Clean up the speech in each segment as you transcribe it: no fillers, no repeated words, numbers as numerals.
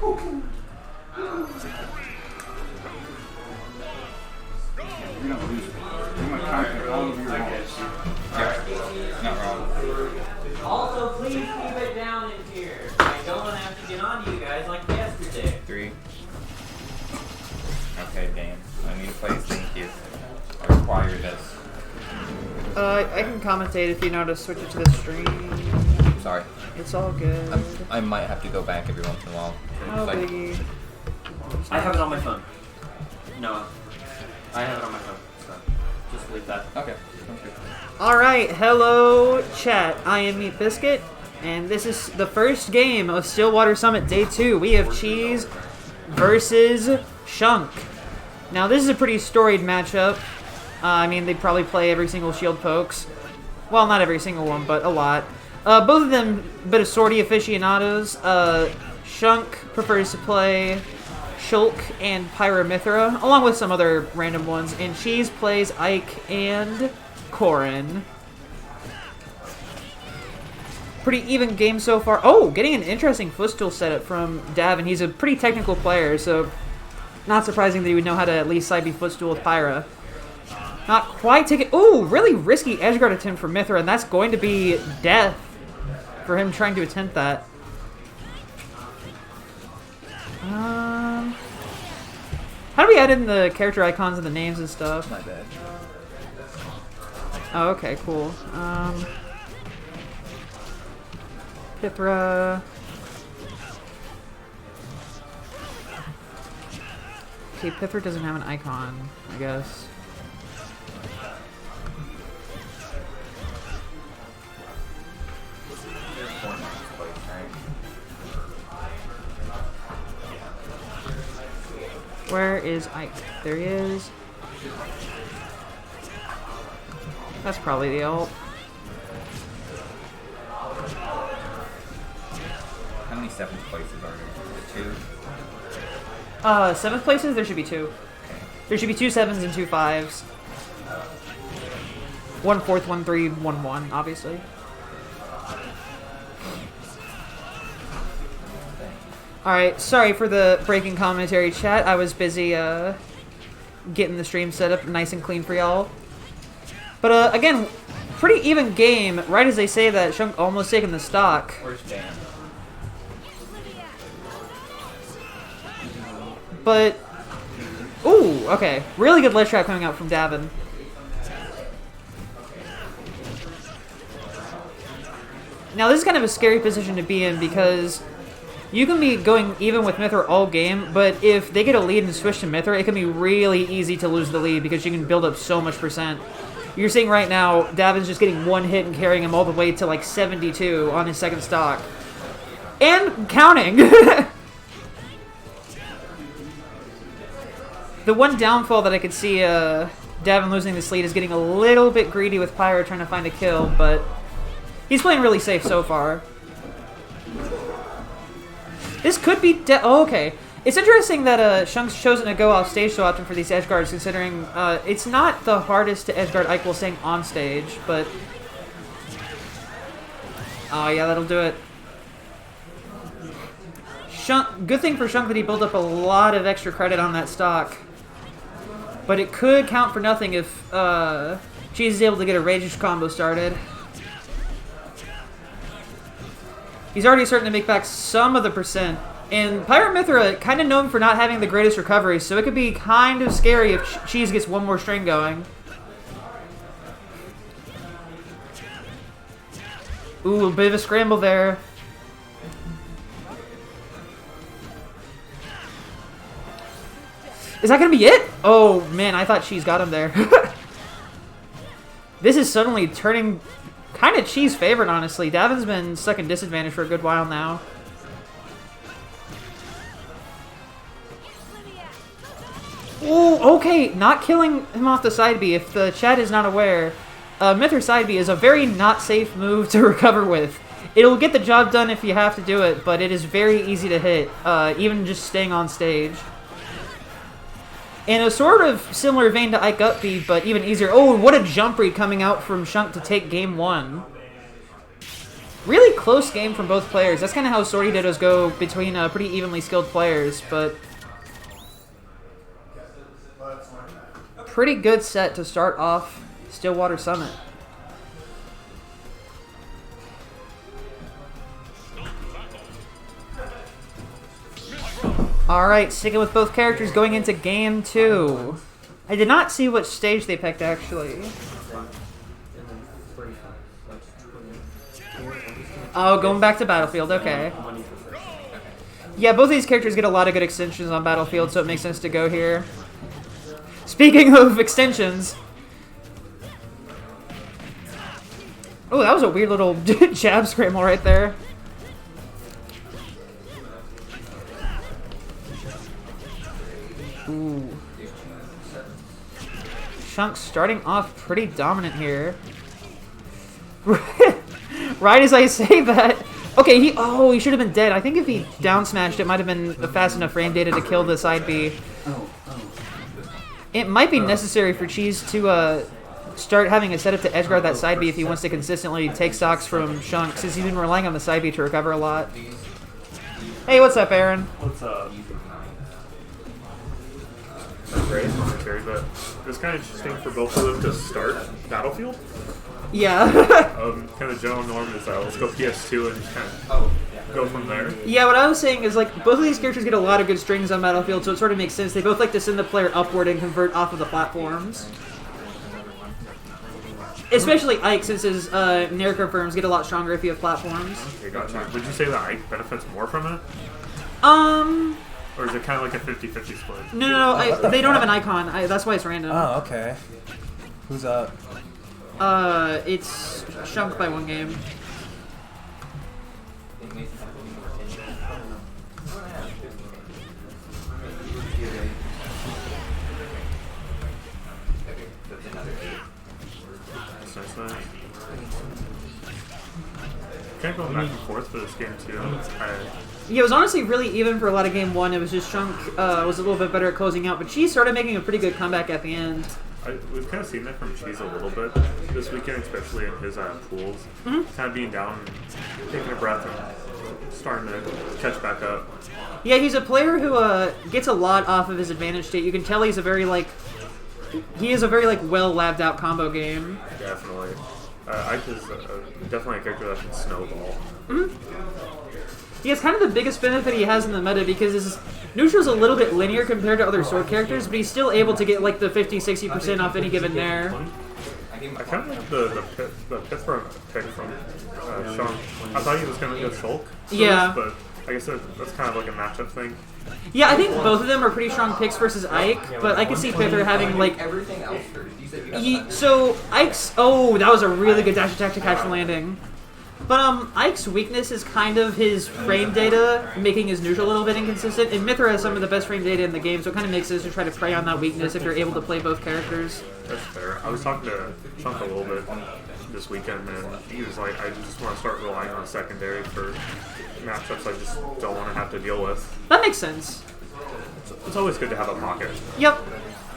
You're gonna lose. You're gonna conquer all of your balls. Yeah, not wrong. Also, please keep it down in here. I don't want to have to get on to you guys like yesterday. 3. Okay, damn. I need to play thank you. I require this. I can commentate if you know how to switch it to the stream. Sorry. It's all good. I might have to go back every once in a while. No biggie. I have it on my phone. No, I have it on my phone. So just leave that. Okay. Alright, hello chat. I am Meat Biscuit, and this is the first game of Stillwater Summit Day 2. We have Cheese versus Shunk. Now this is a pretty storied matchup. I mean, they probably play every single shield pokes. Well, not every single one, but a lot. Both of them a bit of sortie aficionados. Shunk prefers to play Shulk and Pyramithra, along with some other random ones. And Cheese plays Ike and Corrin. Pretty even game so far. Oh, getting an interesting footstool setup from Davin. He's a pretty technical player, so not surprising that he would know how to at least side B footstool with Pyra. Not quite taking... Ooh, really risky edgeguard attempt for Mithra, and that's going to be death for him trying to attempt that. How do we add in the character icons and the names and stuff? My bad. Oh, okay, cool. Pithra. Okay, Pithra doesn't have an icon, I guess. Where is Ike? There he is. That's probably the ult. How many 7th places are there? 2? 7th places? There should be 2. There should be 2 7s and 2 5s. 1 4th, 1 3, 1 1, obviously. Alright, sorry for the breaking commentary, chat. I was busy getting the stream set up nice and clean for y'all. But again, pretty even game. Right as they say that, Shunk almost taking the stock. Where's Dan? But, ooh, okay. Really good ledge trap coming out from Davin. Now this is kind of a scary position to be in because you can be going even with Mithra all game, but if they get a lead and switch to Mithra, it can be really easy to lose the lead because you can build up so much percent. You're seeing right now, Davin's just getting one hit and carrying him all the way to like 72 on his second stock. And counting! The one downfall that I could see Davin losing this lead is getting a little bit greedy with Pyro trying to find a kill, but he's playing really safe so far. This could be... Oh, okay. It's interesting that Shunk's chosen to go off stage so often for these edge guards, considering it's not the hardest to edge guard Ike while staying on stage, but... Oh, yeah, that'll do it. Shunk, good thing for Shunk that he built up a lot of extra credit on that stock. But it could count for nothing if Cheese is able to get a Rage combo started. He's already starting to make back some of the percent. And Pyramithra kind of known for not having the greatest recovery, so it could be kind of scary if Cheese gets one more string going. Ooh, a bit of a scramble there. Is that going to be it? Oh, man, I thought Cheese got him there. This is suddenly turning kind of Cheese favorite, honestly. Davin's been stuck in disadvantage for a good while now. Ooh, okay, not killing him off the side B. If the chat is not aware, Mithra side B is a very not safe move to recover with. It'll get the job done if you have to do it, but it is very easy to hit, even just staying on stage. In a sort of similar vein to Ike up B, but even easier. Oh, what a jump read coming out from Shunk to take game 1. Really close game from both players. That's kind of how Swordie Dittos go between pretty evenly skilled players, but pretty good set to start off Stillwater Summit. Alright, sticking with both characters going into game 2. I did not see which stage they picked, actually. Oh, going back to Battlefield, okay. Yeah, both of these characters get a lot of good extensions on Battlefield, so it makes sense to go here. Speaking of extensions... Oh, that was a weird little jab scramble right there. Ooh. Shunk starting off pretty dominant here. Right as I say that... Okay, he should have been dead. I think if he down smashed, it might have been a fast enough frame data to kill the side B. It might be necessary for Cheese to start having a setup to edge guard that side B if he wants to consistently take stocks from Shunk, since he's been relying on the side B to recover a lot. Hey, what's up, Aaron? What's up? That's great, but it's kind of interesting for both of them to start Battlefield. Yeah. Kind of general norm is let's go PS2 and just kind of go from there. Yeah, what I was saying is, like, both of these characters get a lot of good strings on Battlefield, so it sort of makes sense. They both like to send the player upward and convert off of the platforms. Especially Ike, since his Nair confirms get a lot stronger if you have platforms. Okay, gotcha. Would you say that Ike benefits more from it? Or is it kind of like a 50-50 split? No, they don't have an icon. That's why it's random. Oh, okay. Who's up? It's Shunk by 1 game. Nice. Kind of going back and forth for this game too. Yeah, it was honestly really even for a lot of game 1. It was just Shunk was a little bit better at closing out, but she started making a pretty good comeback at the end. We've kind of seen that from Cheese a little bit this weekend, especially in his pools. Kind of being down, and taking a breath, and starting to catch back up. Yeah, he's a player who gets a lot off of his advantage state. You can tell he's a very he is a very well labbed out combo game. Definitely. Ike is definitely a character that can snowball. He has kind of the biggest benefit he has in the meta because his neutral's a little bit linear compared to other sword characters, but he's still able to get like the 50-60% off any given Nair. I kind of like the Pittsburgh pick from Shunk. I thought he was going to go Shulk. Yeah. But I guess that's kind of like a matchup thing. Yeah, I think both of them are pretty strong picks versus Ike, but I could see Pither having like... So Ike's... Oh, that was a really good dash attack to catch the landing. But Ike's weakness is kind of his frame data, making his neutral a little bit inconsistent, and Mithra has some of the best frame data in the game, so it kind of makes sense to try to prey on that weakness if you're able to play both characters. That's fair. I was talking to Shunk a little bit this weekend, and he was like, I just want to start relying on secondary for matchups I just don't want to have to deal with. That makes sense. It's always good to have a pocket. Yep.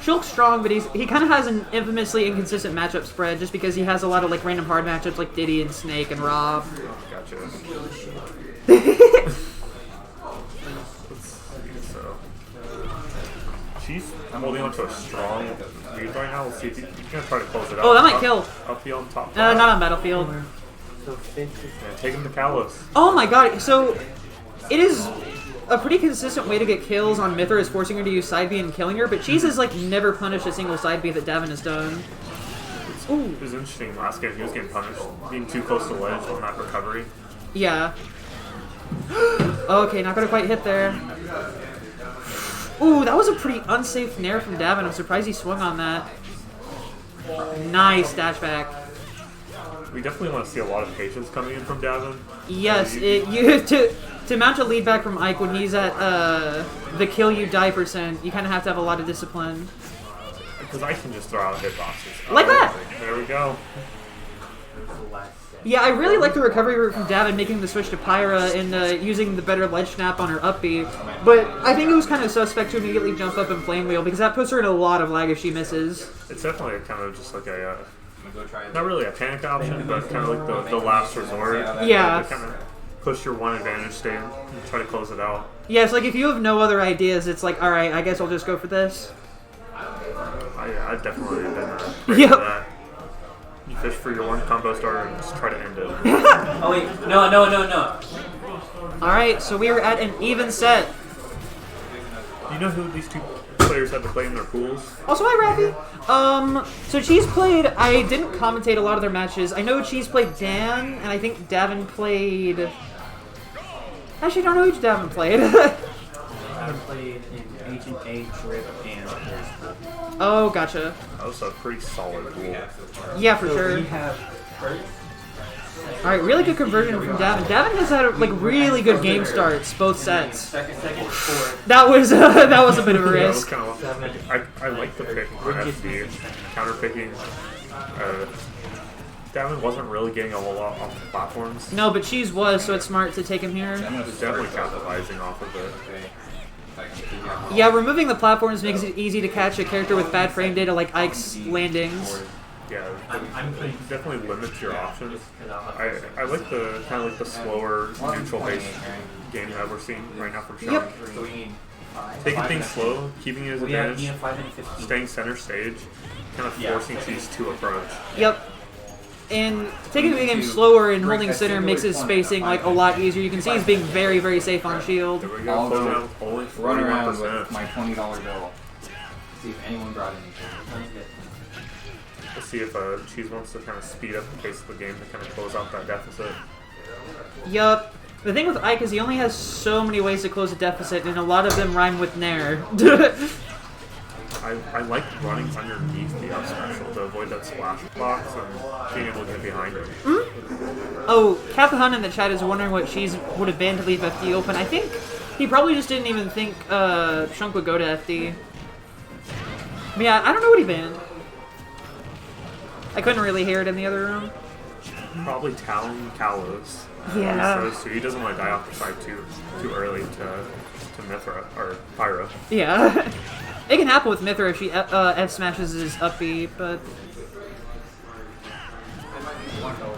Shulk's strong, but he kind of has an infamously inconsistent matchup spread just because he has a lot of random hard matchups like Diddy and Snake and Rob. Gotcha. So, Chief holding on to a strong lead right now. We'll see if he's going to try to close it out. Oh, that might kill. Upfield, top. Not on Battlefield. Yeah, take him to Kalos. Oh my god, so it is a pretty consistent way to get kills on Mithra is forcing her to use side B and killing her, but Cheese has never punished a single side B that Davin has done. It was interesting last game. He was getting punished, being too close to the ledge on that recovery. Yeah. Okay, not gonna quite hit there. Ooh, that was a pretty unsafe nair from Davin. I'm surprised he swung on that. Nice dash back. We definitely want to see a lot of patience coming in from Davin. Yes, to mount a lead back from Ike when he's at the kill you die %, you kind of have to have a lot of discipline. Because I can just throw out hitboxes. Like that! There we go. Yeah, I really like the recovery route from Davin, making the switch to Pyra and using the better ledge snap on her up B. But I think it was kind of suspect to immediately jump up and flame wheel because that puts her in a lot of lag if she misses. It's definitely kind of just like a not really a panic option, but kind of like the last resort. Yeah. To kind of push your one advantage state and try to close it out. Yeah, it's like if you have no other ideas, it's like, alright, I guess I'll just go for this. I've definitely been ready Yep. for that. You fish for your one combo starter and just try to end it. Oh wait, no. Alright, so we are at an even set. Do you know who these two players had to play in their pools? Also, hi, Rafi. So Cheese played, I didn't commentate a lot of their matches. I know Cheese played Dan, and I think Davin played... Actually, I don't know who Davin played. I played in Agent A, Drip, and Oh, gotcha. That was a pretty solid pool. Yeah, for sure. we have Alright, really good conversion from Davin. Davin has had, like, really good game starts, both sets. second, fourth. That was a bit of a Yeah, it was risk. kind of, I like the pick for FD. Counter picking. Davin wasn't really getting a whole lot off the platforms. No, but Cheese was, so it's smart to take him here. He was definitely capitalizing off of it. Yeah, removing the platforms makes it easy to catch a character with bad frame data like Ike's landings. Yeah, it definitely limits your options. I like the kind of like the slower neutral based game that we're seeing right now from Shunk. Yep. Taking things slow, keeping his advantage, 5 and 15. staying center stage, kind of forcing Cheese to approach. Yep. And taking the game slower and holding center makes his spacing like a lot easier. You can see he's being very, very safe on shield. There we go, I'll closing go out with only run around with 41%. my $20 bill. See if anyone brought anything. Let's see if Cheese wants to kind of speed up the pace of the game to kind of close out that deficit. Yup. The thing with Ike is he only has so many ways to close a deficit, and a lot of them rhyme with Nair. I like running underneath the up special to avoid that splash box and being able to get behind it. Oh, Kapahun in the chat is wondering what Cheese would have banned to leave FD open. I think he probably just didn't even think Shunk would go to FD. But yeah, I don't know what he banned. I couldn't really hear it in the other room. Probably Talon Kalos. Yeah. So he doesn't want to die off the side too early to Mithra or Pyra. Yeah. It can happen with Mithra if she F smashes his up B, but...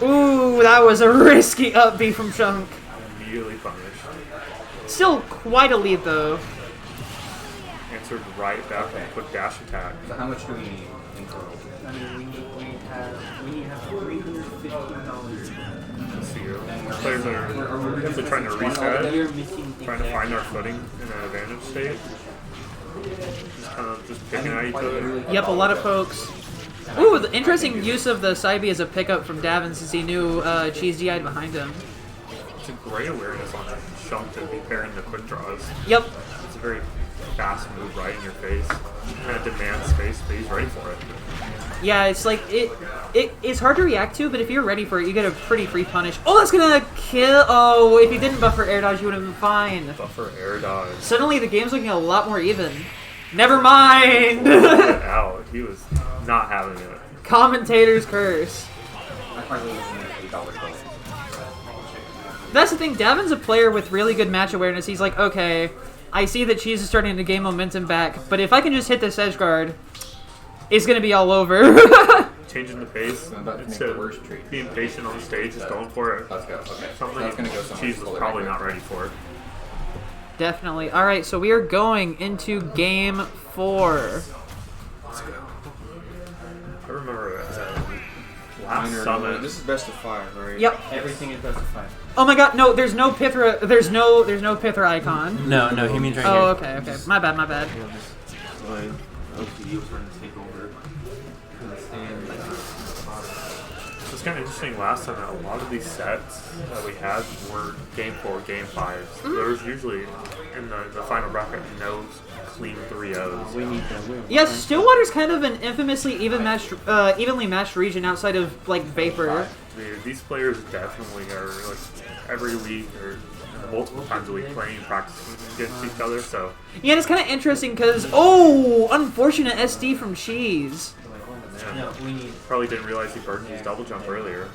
Ooh, that was a risky up B from Shunk. Immediately punished. Still quite a lead though. Answered right back with a quick dash attack. So how much do we need in total? I mean, we need to have $315. Let's see here. Players are either trying to reset, trying to find our footing in an advantage state. Just kind of just picking at each other. Yep, a lot of pokes. Ooh, the interesting use of the side B as a pickup from Davin since he knew Cheese DI'd behind him. It's a great awareness on Shunk to be pairing the quick draws. Yep. It's a very fast move right in your face. Kind of demands space, but he's ready for it. Yeah, it's like, it's hard to react to, but if you're ready for it, you get a pretty free punish. Oh, that's gonna kill! Oh, if he didn't buffer air dodge, you would have been fine. Buffer air dodge. Suddenly, the game's looking a lot more even. Never mind! Get out. He was not having it. Commentator's curse. I finally was in $8 bill. That's the thing, Davin's a player with really good match awareness. He's like, okay, I see that Cheese is starting to gain momentum back, but if I can just hit this edge guard, it's gonna be all over. Changing the pace I'm about to make instead the worst of trade. being patient on the stage, just going for it. Let's go. Okay. Something That's gonna go somewhere. Cheese was probably not ready for. Definitely. Alright, so we are going into game 4. I remember last summit. This is best of 5, right? Yep. Everything is best of 5. Oh my god, no, there's no Pithra, there's no Pithra icon. No, he means right Oh, okay, okay. My bad. It's kind of interesting last time that a lot of these sets that we had were game 4, game 5s. There was usually in the final bracket no clean 3-0s. We need to win. Yes, Stillwater's kind of an infamously evenly matched region outside of, like, Vapor. These players definitely are like every week or multiple times a week playing and practicing against each other. So Yeah, and it's kind of interesting because, oh, unfortunate SD from Cheese. No, we need. probably didn't realize he burned his double jump earlier.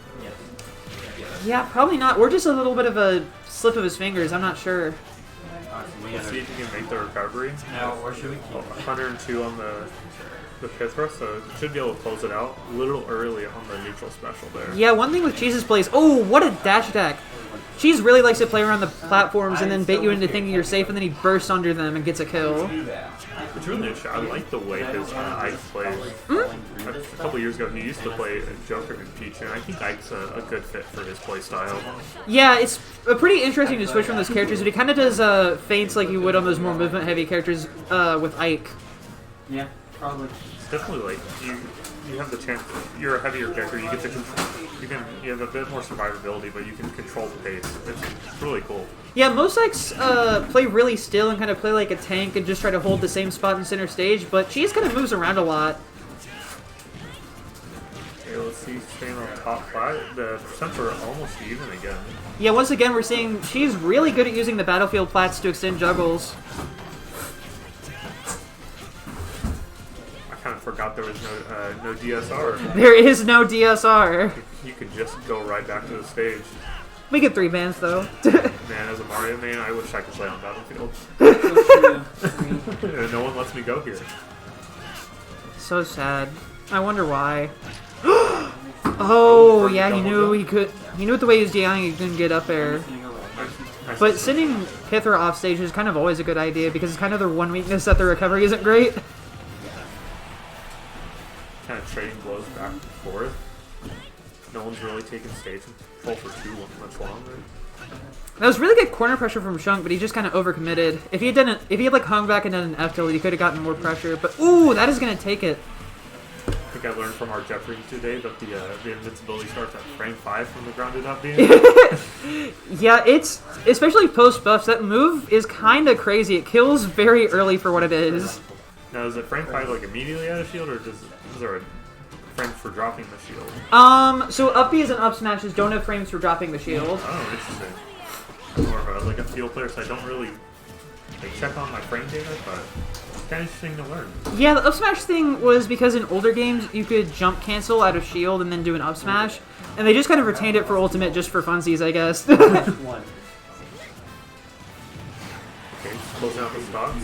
Yeah, probably not. Or just a little bit of a slip of his fingers, I'm not sure. Let's see if you can make the recovery. Now, where should we keep it? 102 on the pit thrust, so it should be able to close it out a little early on the neutral special there. Yeah, one thing with Cheese's plays. Oh, what a dash attack! Cheese really likes to play around the platforms and then bait you into thinking you're safe, and then he bursts under them and gets a kill. It's really interesting. I like the way his Ike plays. A couple years ago, he used to play Joker and Peach, and I think Ike's a good fit for his play style. Yeah, it's pretty interesting to switch from those characters, but he kind of does feints like you would on those more movement-heavy characters with Ike. Yeah, probably. It's definitely like you have the chance. You're a heavier character. You get to control. You have a bit more survivability, but you can control the pace. It's really cool. Yeah, most Ikes play really still and kind of play like a tank and just try to hold the same spot in center stage, but Cheese kind of moves around a lot. Okay, let's see, staying on top 5. The percents are almost even again. Yeah, once again, we're seeing she's really good at using the battlefield plats to extend juggles. I kind of forgot there was no DSR. There is no DSR. You could just go right back to the stage. We get 3 bans, though. Man, as a Mario man, I wish I could play on Battlefield. No one lets me go here. So sad. I wonder why. Oh, yeah, he knew he could. He knew with the way he was dealing, he couldn't get up there. But sending Pythra off stage is kind of always a good idea because it's kind of their one weakness that the recovery isn't great. Kind of trading blows back and forth. No one's really taking stage control for too much longer. That was really good corner pressure from Shunk, but he just kind of overcommitted. If he had like hung back and done an F tilt, he could have gotten more pressure. But ooh, that is gonna take it. I think I learned from our Jeffrey today that the invincibility starts at frame 5 from the grounded up being. Yeah, it's especially post buffs. That move is kind of crazy. It kills very early for what it is. Now, is it frame 5 like immediately out of shield, or is there a frame for dropping the shield? So up Bs and up smashes don't have frames for dropping the shield. Oh, interesting. More of like a field player, so I don't really like check on my frame data, but it's kind of interesting to learn. Yeah, the up smash thing was because in older games you could jump cancel out of shield and then do an up smash, and they just kind of retained it for ultimate just for funsies, I guess. One. Okay, closing out the stocks.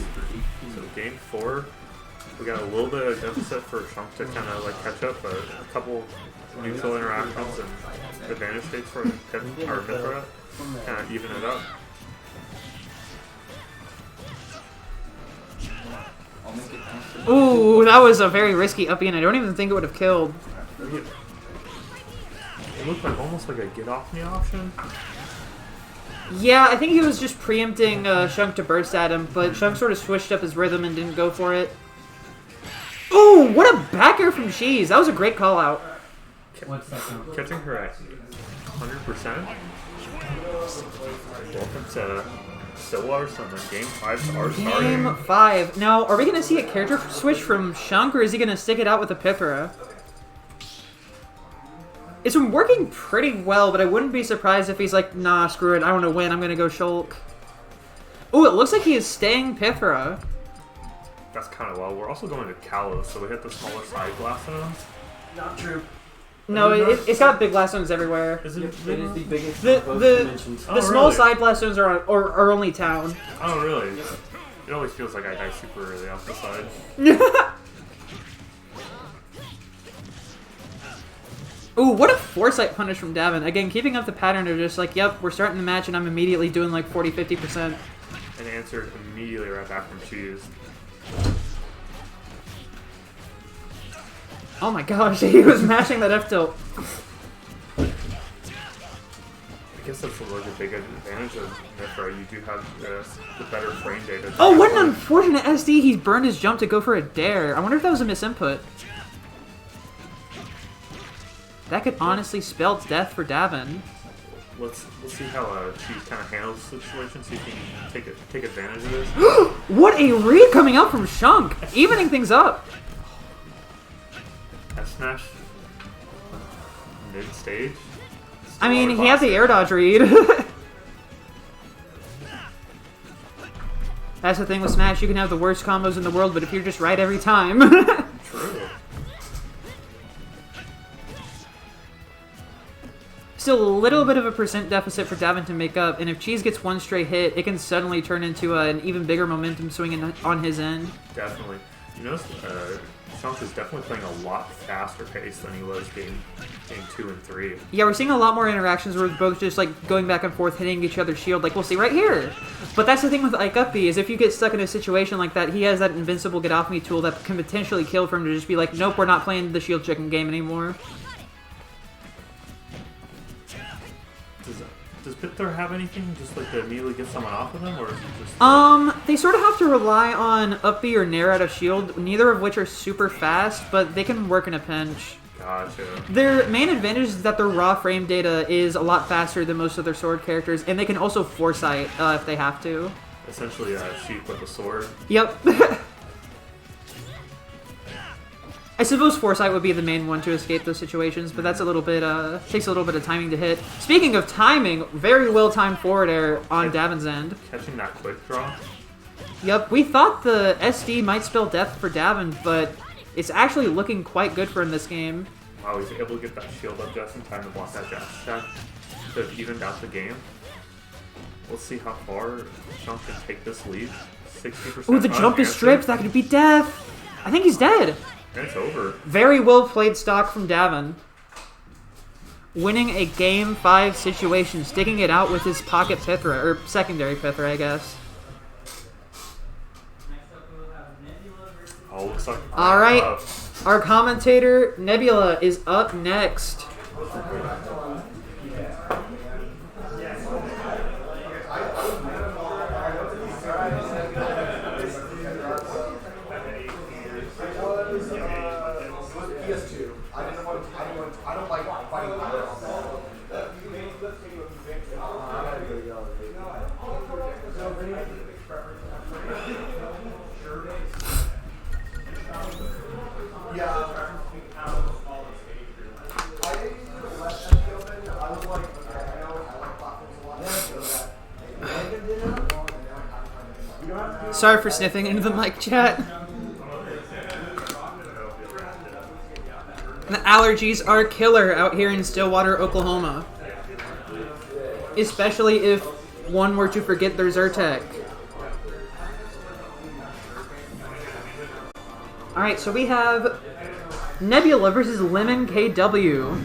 So game 4, we got a little bit of deficit for Shunk to kind of like catch up, but a couple neutral interactions and advantage states for our Mithra kind of even it up. Ooh, that was a very risky uppie, and I don't even think it would have killed. It looked like almost like a get off me option. Yeah, I think he was just preempting Shunk to burst at him, but Shunk sort of switched up his rhythm and didn't go for it. Ooh, what a back air from Cheese! That was a great call out. Catching her at 100%. Welcome to Stillwater Summer. Game 5 are starting. Game 5. Now, are we going to see a character switch from Shunk, or is he going to stick it out with a Pythra? It's been working pretty well, but I wouldn't be surprised if he's like, nah, screw it, I want to win, I'm going to go Shulk. Ooh, it looks like he is staying Pythra. That's kind of well. We're also going to Kalos, so we hit the smaller side blast zones. Not true. No, it's got big blast zones everywhere. Is it? It is the biggest The- of both the- dimensions. The small really? side blast zones are only town. Oh, really? It always feels like I die super early off the side. Ooh, what a foresight punish from Davin. Again, keeping up the pattern of just like, yep, we're starting the match and I'm immediately doing like 40-50%. And answered immediately right back from Cheese. Oh my gosh, he was mashing that F tilt. I guess that's like a big advantage of Mithra. You do have the better frame data. Oh, what an unfortunate SD. He's burned his jump to go for a dare. I wonder if that was a misinput. That could honestly spell death for Davin. Let's see how Cheese kind of handles the situation. See if he can take advantage of this. What a read coming out from Shunk, evening things up. F smash mid stage. I mean, he had the air dodge read. That's the thing with Smash, you can have the worst combos in the world, but if you're just right every time. True. still a little bit of a percent deficit for Davin to make up, and if Cheese gets one straight hit, it can suddenly turn into an even bigger momentum swing on his end. Definitely. You notice Shunk is definitely playing a lot faster pace than he was game 2 and 3. Yeah, we're seeing a lot more interactions where we're both just like going back and forth, hitting each other's shield, like we'll see right here. But that's the thing with Ike Uppy, is if you get stuck in a situation like that, he has that invincible get off me tool that can potentially kill for him to just be like, nope, we're not playing the shield chicken game anymore. Does Pither have anything just like to immediately get someone off of them, or is it just... They sort of have to rely on Uppy or Nair out of shield, neither of which are super fast, but they can work in a pinch. Gotcha. Their main advantage is that their raw frame data is a lot faster than most of their sword characters, and they can also foresight if they have to. Essentially a sheep with a sword. Yep. I suppose foresight would be the main one to escape those situations, but that's a little bit, takes a little bit of timing to hit. Speaking of timing, very well timed forward air on Davin's end. Catching that quick draw. Yep, we thought the SD might spell death for Davin, but it's actually looking quite good for him this game. Wow, he's able to get that shield up just in time to block that dash attack to have evened out the game. We'll see how far Shunk can take this lead. 60%. Ooh, the jump is stripped. That could be death. I think he's dead. And it's over. Very well played stock from Davin. Winning a Game 5 situation, sticking it out with his pocket Pithra, or secondary Pithra, I guess. Oh, looks like... Alright, our commentator, Nebula, is up next. Sorry for sniffing into the mic, chat. The allergies are killer out here in Stillwater, Oklahoma. Especially if one were to forget their Zyrtec. Alright, so we have Nebula versus Lemon KW.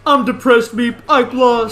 I'm depressed, Meep. I've lost.